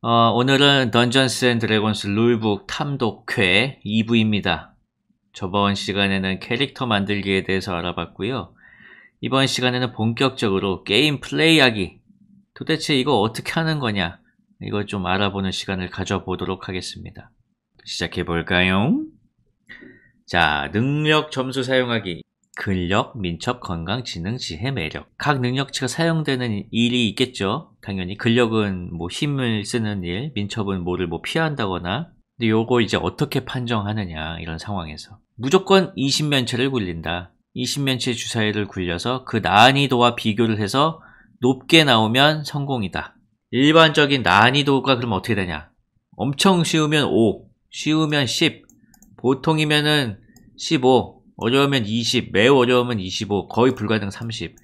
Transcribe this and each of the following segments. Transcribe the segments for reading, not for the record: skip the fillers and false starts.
오늘은 던전스 앤 드래곤스 룰북 탐독회 2부입니다. 저번 시간에는 캐릭터 만들기에 대해서 알아봤고요. 이번 시간에는 본격적으로 게임 플레이하기, 도대체 이거 어떻게 하는 거냐, 이거 좀 알아보는 시간을 가져보도록 하겠습니다. 시작해볼까요? 자, 능력 점수 사용하기. 근력, 민첩, 건강, 지능, 지혜, 매력. 각 능력치가 사용되는 일이 있겠죠. 당연히 근력은 뭐 힘을 쓰는 일, 민첩은 뭐를 피한다거나. 근데 요거 이제 어떻게 판정하느냐, 이런 상황에서 무조건 20면체를 굴린다. 20면체 주사위를 굴려서 그 난이도와 비교를 해서 높게 나오면 성공이다. 일반적인 난이도가 그럼 어떻게 되냐? 엄청 쉬우면 5, 쉬우면 10, 보통이면은 15, 어려우면 20, 매우 어려우면 25, 거의 불가능 30.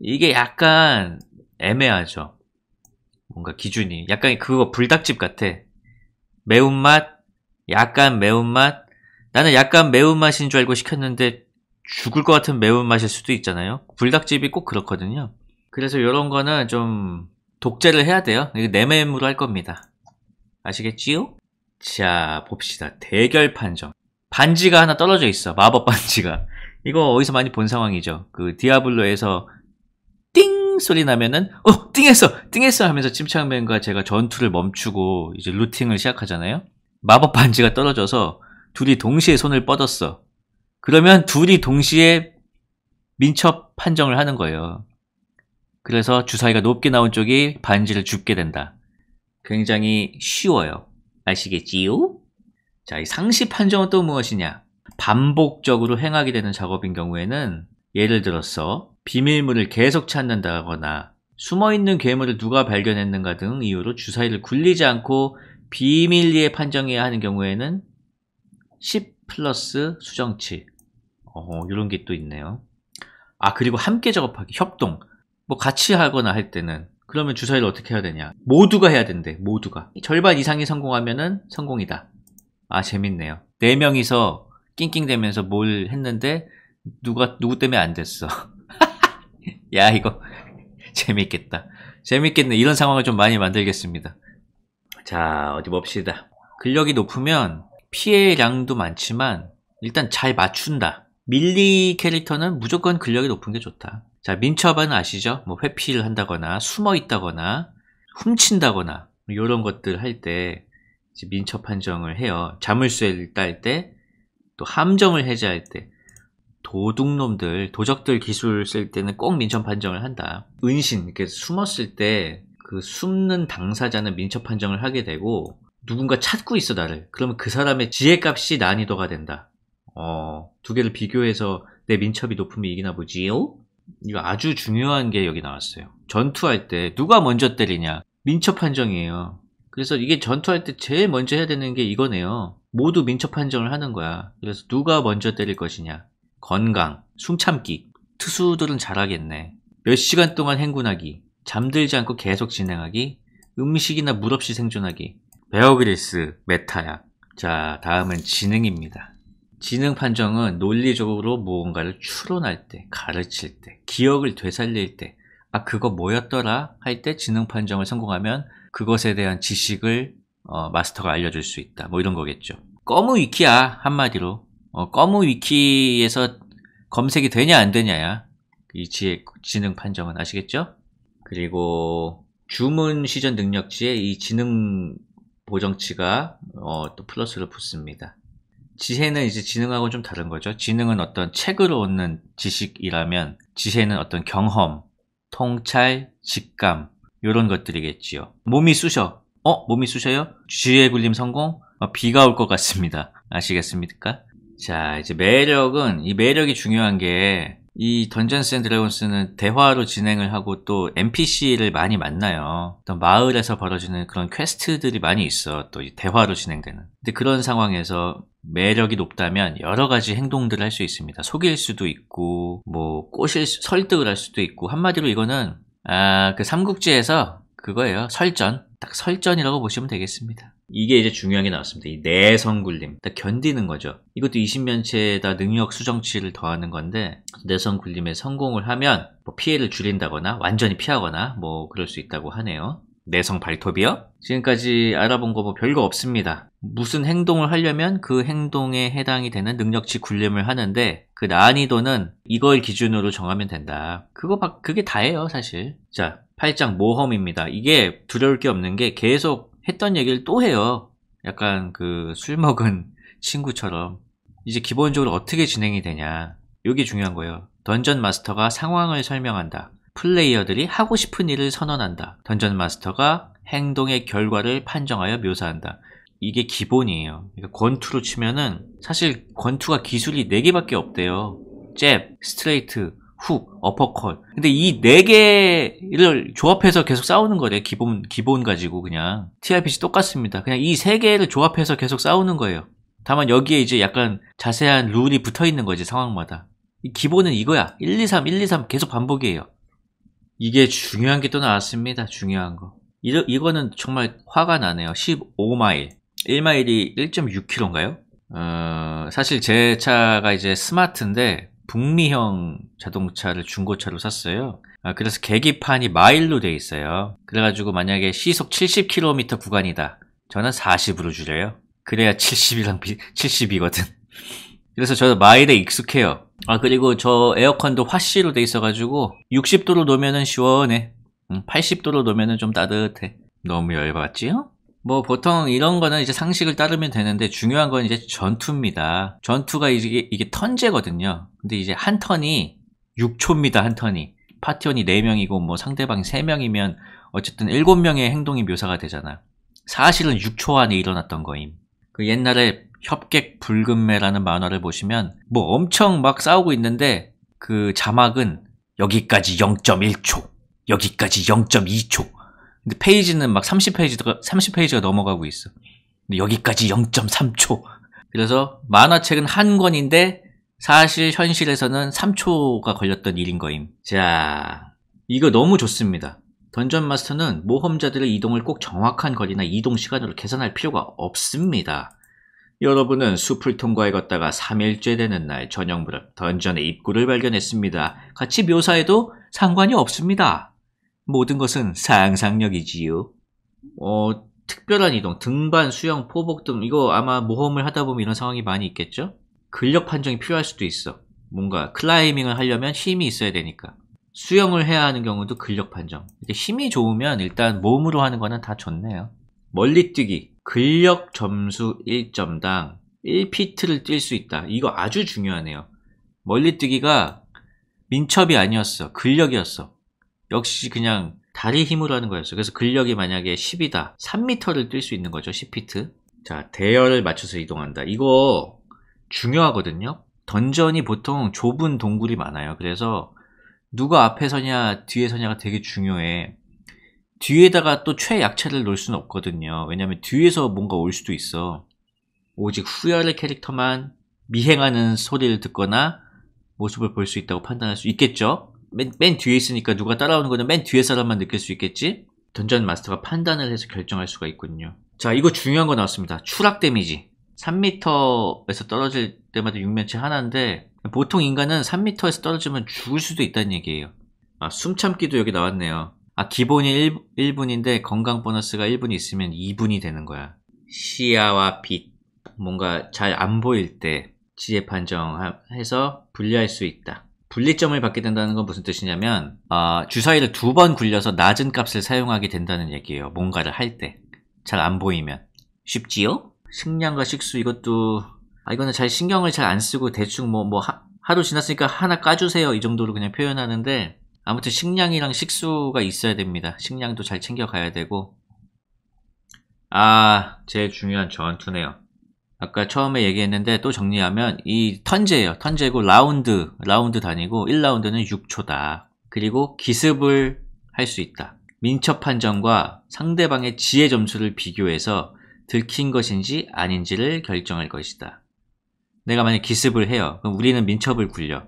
이게 약간 애매하죠. 뭔가 기준이. 약간 그거 불닭집 같아. 매운맛, 약간 매운맛. 나는 약간 매운맛인 줄 알고 시켰는데 죽을 것 같은 매운맛일 수도 있잖아요. 불닭집이 꼭 그렇거든요. 그래서 이런 거는 좀 독재를 해야 돼요. 이거 내매임으로 할 겁니다. 아시겠지요? 자, 봅시다. 대결 판정. 반지가 하나 떨어져 있어. 마법 반지가. 이거 어디서 많이 본 상황이죠. 그 디아블로에서 띵 소리 나면은 띵했어 하면서 침착맨과 제가 전투를 멈추고 이제 루팅을 시작하잖아요. 마법 반지가 떨어져서 둘이 동시에 손을 뻗었어. 그러면 둘이 동시에 민첩 판정을 하는 거예요. 그래서 주사위가 높게 나온 쪽이 반지를 줍게 된다. 굉장히 쉬워요. 아시겠지요? 자, 이 상시 판정은 또 무엇이냐? 반복적으로 행하게 되는 작업인 경우에는 예를 들어서 비밀물을 계속 찾는다거나 숨어있는 괴물을 누가 발견했는가 등 이유로 주사위를 굴리지 않고 비밀리에 판정해야 하는 경우에는 10 플러스 수정치. 이런 게 또 있네요. 아, 그리고 함께 작업하기, 협동. 뭐 같이 하거나 할 때는 그러면 주사위를 어떻게 해야 되냐? 모두가 해야 된대. 모두가. 절반 이상이 성공하면은 성공이다. 아, 재밌네요. 4명이서 낑낑대면서 뭘 했는데 누구 때문에 안 됐어. 야, 이거 재밌겠다. 재밌겠네. 이런 상황을 좀 많이 만들겠습니다. 자, 어디 봅시다. 근력이 높으면 피해량도 많지만 일단 잘 맞춘다. 밀리 캐릭터는 무조건 근력이 높은 게 좋다. 자, 민첩은 아시죠? 뭐 회피를 한다거나 숨어 있다거나 훔친다거나 이런 것들 할 때 민첩 판정을 해요. 자물쇠를 딸 때, 또 함정을 해제할 때, 도둑놈들, 도적들 기술 쓸 때는 꼭 민첩 판정을 한다. 은신, 이렇게 숨었을 때 그 숨는 당사자는 민첩 판정을 하게 되고 누군가 찾고 있어 나를. 그러면 그 사람의 지혜값이 난이도가 된다. 두 개를 비교해서 내 민첩이 높으면 이기나 보지요? 이거 아주 중요한 게 여기 나왔어요. 전투할 때 누가 먼저 때리냐? 민첩 판정이에요. 그래서 이게 전투할 때 제일 먼저 해야 되는 게 이거네요. 모두 민첩 판정을 하는 거야. 그래서 누가 먼저 때릴 것이냐. 건강, 숨참기. 투수들은 잘하겠네. 몇 시간 동안 행군하기. 잠들지 않고 계속 진행하기. 음식이나 물 없이 생존하기. 베어그릴스, 메타약. 자, 다음은 지능입니다. 지능 판정은 논리적으로 무언가를 추론할 때, 가르칠 때, 기억을 되살릴 때, 아, 그거 뭐였더라? 할 때 지능 판정을 성공하면 그것에 대한 지식을 마스터가 알려줄 수 있다. 뭐 이런 거겠죠. 꺼무 위키야, 한마디로. 꺼무 위키에서 검색이 되냐 안 되냐야. 이 지능 판정은 아시겠죠? 그리고 주문 시전 능력치에 이 지능 보정치가 또 플러스를 붙습니다. 지혜는 이제 지능하고 좀 다른 거죠. 지능은 어떤 책으로 얻는 지식이라면 지혜는 어떤 경험, 통찰, 직감 이런 것들이겠지요. 몸이 쑤셔. 몸이 쑤셔요? 쥐에 굴림 성공? 비가 올 것 같습니다. 아시겠습니까? 자, 이제 매력은, 이 매력이 중요한 게, 이 던전스 앤 드래곤스는 대화로 진행을 하고 또 NPC를 많이 만나요. 또 마을에서 벌어지는 그런 퀘스트들이 많이 있어. 또 대화로 진행되는. 근데 그런 상황에서 매력이 높다면 여러 가지 행동들을 할 수 있습니다. 속일 수도 있고, 뭐 설득을 할 수도 있고, 한마디로 이거는 그 삼국지에서 그거예요. 설전. 딱 설전이라고 보시면 되겠습니다. 이게 이제 중요한 게 나왔습니다. 이 내성 굴림. 딱 견디는 거죠. 이것도 20면체에다 능력 수정치를 더하는 건데, 내성 굴림에 성공을 하면 뭐 피해를 줄인다거나 완전히 피하거나 뭐 그럴 수 있다고 하네요. 내성 발톱이요? 지금까지 알아본 거 뭐 별거 없습니다. 무슨 행동을 하려면 그 행동에 해당이 되는 능력치 군림을 하는데 그 난이도는 이걸 기준으로 정하면 된다. 그게 다예요, 사실. 자, 8장 모험입니다. 이게 두려울 게 없는 게 계속 했던 얘기를 또 해요. 약간 그 술 먹은 친구처럼. 이제 기본적으로 어떻게 진행이 되냐. 이게 중요한 거예요. 던전 마스터가 상황을 설명한다. 플레이어들이 하고 싶은 일을 선언한다. 던전 마스터가 행동의 결과를 판정하여 묘사한다. 이게 기본이에요. 그러니까 권투로 치면은 사실 권투가 기술이 4개밖에 없대요. 잽, 스트레이트, 훅, 어퍼컷. 근데 이 4개를 조합해서 계속 싸우는 거래요. 기본 가지고 그냥. TRPG 똑같습니다. 그냥 이 3개를 조합해서 계속 싸우는 거예요. 다만 여기에 이제 약간 자세한 룰이 붙어 있는 거지, 상황마다. 이 기본은 이거야. 1, 2, 3, 1, 2, 3 계속 반복이에요. 이게 중요한 게 또 나왔습니다. 중요한 거. 이거는 정말 화가 나네요. 15마일. 1마일이 1.6km인가요? 사실 제 차가 이제 스마트인데 북미형 자동차를 중고차로 샀어요. 그래서 계기판이 마일로 돼 있어요. 그래가지고 만약에 시속 70km 구간이다. 저는 40으로 줄여요. 그래야 70이랑 70이거든. 그래서 저도 마일에 익숙해요. 그리고 저 에어컨도 화씨로 돼 있어가지고 60도로 놓으면은 시원해. 80도로 놓으면은 좀 따뜻해. 너무 열받지요? 뭐 보통 이런 거는 이제 상식을 따르면 되는데 중요한 건 이제 전투입니다. 전투가 이게 턴제거든요. 근데 이제 한 턴이 6초입니다. 한 턴이. 파티원이 4명이고 뭐 상대방이 3명이면 어쨌든 7명의 행동이 묘사가 되잖아. 사실은 6초 안에 일어났던 거임. 그 옛날에 협객 불금매라는 만화를 보시면 뭐 엄청 막 싸우고 있는데 그 자막은 여기까지 0.1초, 여기까지 0.2초. 근데 페이지는 막 30페이지가 넘어가고 있어. 근데 여기까지 0.3초. 그래서 만화책은 한 권인데 사실 현실에서는 3초가 걸렸던 일인 거임. 자, 이거 너무 좋습니다. 던전 마스터는 모험자들의 이동을 꼭 정확한 거리나 이동 시간으로 계산할 필요가 없습니다. 여러분은 숲을 통과해 걷다가 3일째 되는 날 저녁 무렵 던전의 입구를 발견했습니다. 같이 묘사해도 상관이 없습니다. 모든 것은 상상력이지요. 특별한 이동, 등반, 수영, 포복 등 이거 아마 모험을 하다 보면 이런 상황이 많이 있겠죠? 근력 판정이 필요할 수도 있어. 뭔가 클라이밍을 하려면 힘이 있어야 되니까. 수영을 해야 하는 경우도 근력 판정. 힘이 좋으면 일단 몸으로 하는 거는 다 좋네요. 멀리뛰기, 근력 점수 1점당 1피트를 뛸 수 있다. 이거 아주 중요하네요. 멀리뛰기가 민첩이 아니었어. 근력이었어. 역시 그냥 다리 힘으로 하는 거였어. 그래서 근력이 만약에 10이다. 3m를 뛸 수 있는 거죠. 10피트. 자, 대열을 맞춰서 이동한다. 이거 중요하거든요. 던전이 보통 좁은 동굴이 많아요. 그래서 누가 앞에 서냐 뒤에 서냐가 되게 중요해. 뒤에다가 또 최약체를 놓을 수는 없거든요. 왜냐면 뒤에서 뭔가 올 수도 있어. 오직 후열의 캐릭터만 미행하는 소리를 듣거나 모습을 볼 수 있다고 판단할 수 있겠죠? 맨 뒤에 있으니까 누가 따라오는 거는 맨 뒤에 사람만 느낄 수 있겠지? 던전 마스터가 판단을 해서 결정할 수가 있군요. 자, 이거 중요한 거 나왔습니다. 추락 데미지. 3m에서 떨어질 때마다 6면체 하나인데 보통 인간은 3m에서 떨어지면 죽을 수도 있다는 얘기예요. 숨참기도 여기 나왔네요. 기본이 1분인데 건강 보너스가 1분이 있으면 2분이 되는 거야. 시야와 빛, 뭔가 잘 안 보일 때 지혜 판정해서 분리할 수 있다. 분리점을 받게 된다는 건 무슨 뜻이냐면 주사위를 2번 굴려서 낮은 값을 사용하게 된다는 얘기예요. 뭔가를 할 때. 잘 안 보이면. 쉽지요? 식량과 식수 이것도 이거는 잘 신경을 잘 안 쓰고 대충 하루 지났으니까 하나 까주세요 이 정도로 그냥 표현하는데 아무튼 식량이랑 식수가 있어야 됩니다. 식량도 잘 챙겨가야 되고 제일 중요한 전투네요. 아까 처음에 얘기했는데 또 정리하면 이 턴제예요. 턴제고 라운드 다니고 1라운드는 6초다. 그리고 기습을 할 수 있다. 민첩 판정과 상대방의 지혜 점수를 비교해서 들킨 것인지 아닌지를 결정할 것이다. 내가 만약 기습을 해요. 그럼 우리는 민첩을 굴려.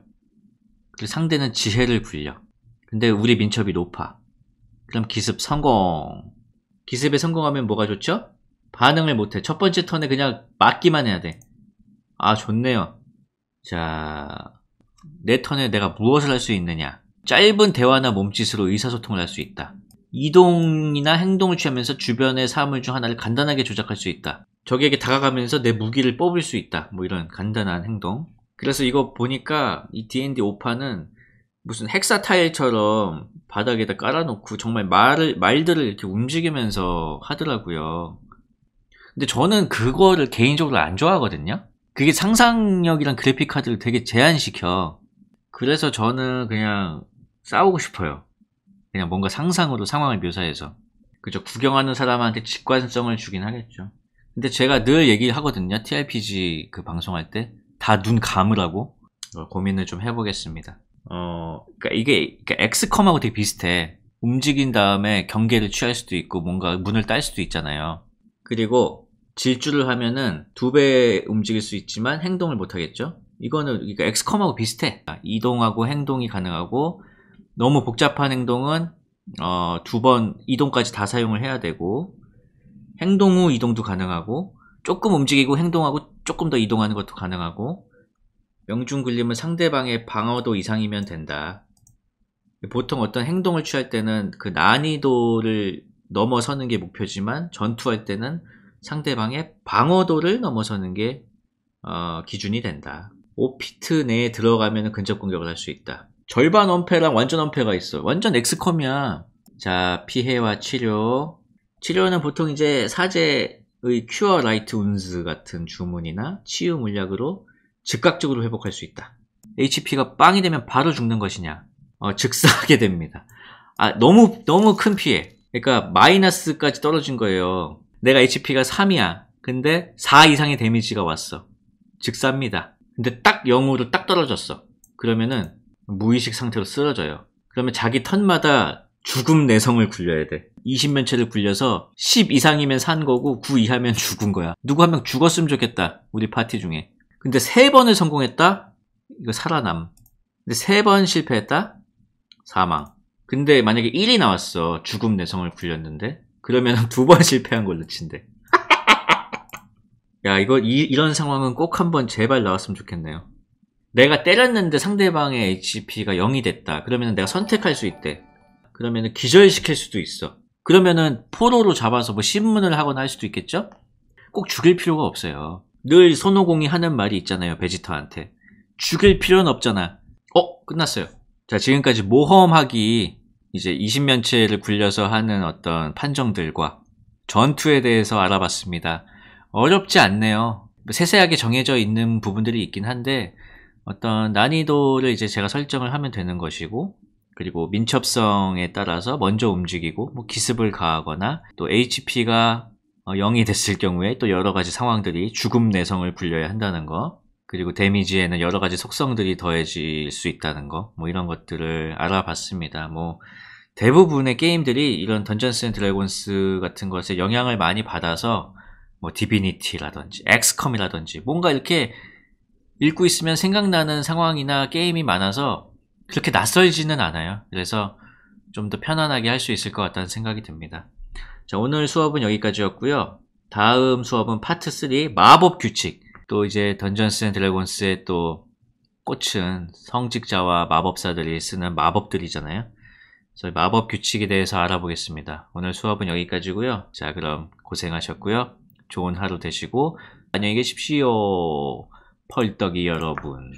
그리고 상대는 지혜를 굴려. 근데 우리 민첩이 높아. 그럼 기습 성공. 기습에 성공하면 뭐가 좋죠? 반응을 못해. 첫 번째 턴에 그냥 맞기만 해야 돼. 좋네요. 자, 내 턴에 내가 무엇을 할 수 있느냐. 짧은 대화나 몸짓으로 의사소통을 할 수 있다. 이동이나 행동을 취하면서 주변의 사물 중 하나를 간단하게 조작할 수 있다. 적에게 다가가면서 내 무기를 뽑을 수 있다. 뭐 이런 간단한 행동. 그래서 이거 보니까 이 D&D 5판은 무슨 헥사 타일처럼 바닥에다 깔아놓고 정말 말들을 이렇게 움직이면서 하더라고요. 근데 저는 그거를 개인적으로 안 좋아하거든요. 그게 상상력이랑 그래픽 카드를 되게 제한시켜. 그래서 저는 그냥 싸우고 싶어요. 그냥 뭔가 상상으로 상황을 묘사해서. 그죠. 구경하는 사람한테 직관성을 주긴 하겠죠. 근데 제가 늘 얘기하거든요. TRPG 그 방송할 때. 다 눈 감으라고. 고민을 좀 해보겠습니다. 그러니까 이게 엑스컴하고 되게 비슷해. 움직인 다음에 경계를 취할 수도 있고 뭔가 문을 딸 수도 있잖아요. 그리고 질주를 하면은 2배 움직일 수 있지만 행동을 못 하겠죠. 이거는 그러니까 엑스컴하고 비슷해. 이동하고 행동이 가능하고 너무 복잡한 행동은 2번 이동까지 다 사용을 해야 되고 행동 후 이동도 가능하고 조금 움직이고 행동하고 조금 더 이동하는 것도 가능하고 명중 굴림은 상대방의 방어도 이상이면 된다. 보통 어떤 행동을 취할 때는 그 난이도를 넘어서는 게 목표지만 전투할 때는 상대방의 방어도를 넘어서는 게 기준이 된다. 5피트 내에 들어가면 근접 공격을 할 수 있다. 절반 엄폐랑 완전 엄폐가 있어. 완전 엑스컴이야. 자, 피해와 치료. 치료는 보통 이제 사제의 큐어 라이트 운스 같은 주문이나 치유 물약으로 즉각적으로 회복할 수 있다. HP가 빵이 되면 바로 죽는 것이냐? 즉사하게 됩니다. 너무 큰 피해. 그러니까 마이너스까지 떨어진 거예요. 내가 HP가 3이야. 근데 4 이상의 데미지가 왔어. 즉사입니다. 근데 딱 0으로 딱 떨어졌어. 그러면은 무의식 상태로 쓰러져요. 그러면 자기 턴마다 죽음 내성을 굴려야 돼. 20면체를 굴려서 10 이상이면 산 거고 9 이하면 죽은 거야. 누구 한 명 죽었으면 좋겠다. 우리 파티 중에. 근데 3번을 성공했다? 이거 살아남. 근데 3번 실패했다? 사망. 근데 만약에 1이 나왔어. 죽음 내성을 굴렸는데? 그러면 2번 실패한 걸로 친대. 야, 이런 상황은 꼭 한번 제발 나왔으면 좋겠네요. 내가 때렸는데 상대방의 HP가 0이 됐다. 그러면 내가 선택할 수 있대. 그러면 기절시킬 수도 있어. 그러면은 포로로 잡아서 뭐 신문을 하거나 할 수도 있겠죠? 꼭 죽일 필요가 없어요. 늘 손오공이 하는 말이 있잖아요. 베지터한테. 죽일 필요는 없잖아. 끝났어요. 자, 지금까지 모험하기 이제 20면체를 굴려서 하는 어떤 판정들과 전투에 대해서 알아봤습니다. 어렵지 않네요. 세세하게 정해져 있는 부분들이 있긴 한데 어떤 난이도를 이제 제가 설정을 하면 되는 것이고 그리고 민첩성에 따라서 먼저 움직이고 뭐 기습을 가하거나 또 HP가 0이 됐을 경우에 또 여러 가지 상황들이 죽음 내성을 굴려야 한다는 거 그리고 데미지에는 여러 가지 속성들이 더해질 수 있다는 거 뭐 이런 것들을 알아봤습니다. 뭐 대부분의 게임들이 이런 던전스 앤 드래곤스 같은 것에 영향을 많이 받아서 뭐 디비니티라든지 엑스컴이라든지 뭔가 이렇게 읽고 있으면 생각나는 상황이나 게임이 많아서 그렇게 낯설지는 않아요. 그래서 좀 더 편안하게 할 수 있을 것 같다는 생각이 듭니다. 자, 오늘 수업은 여기까지였고요. 다음 수업은 파트 3 마법 규칙. 또 이제 던전스 앤 드래곤스의 또 꽃은 성직자와 마법사들이 쓰는 마법들이잖아요. 그래서 마법 규칙에 대해서 알아보겠습니다. 오늘 수업은 여기까지고요. 자, 그럼 고생하셨고요. 좋은 하루 되시고 안녕히 계십시오. 펄떡이 여러분.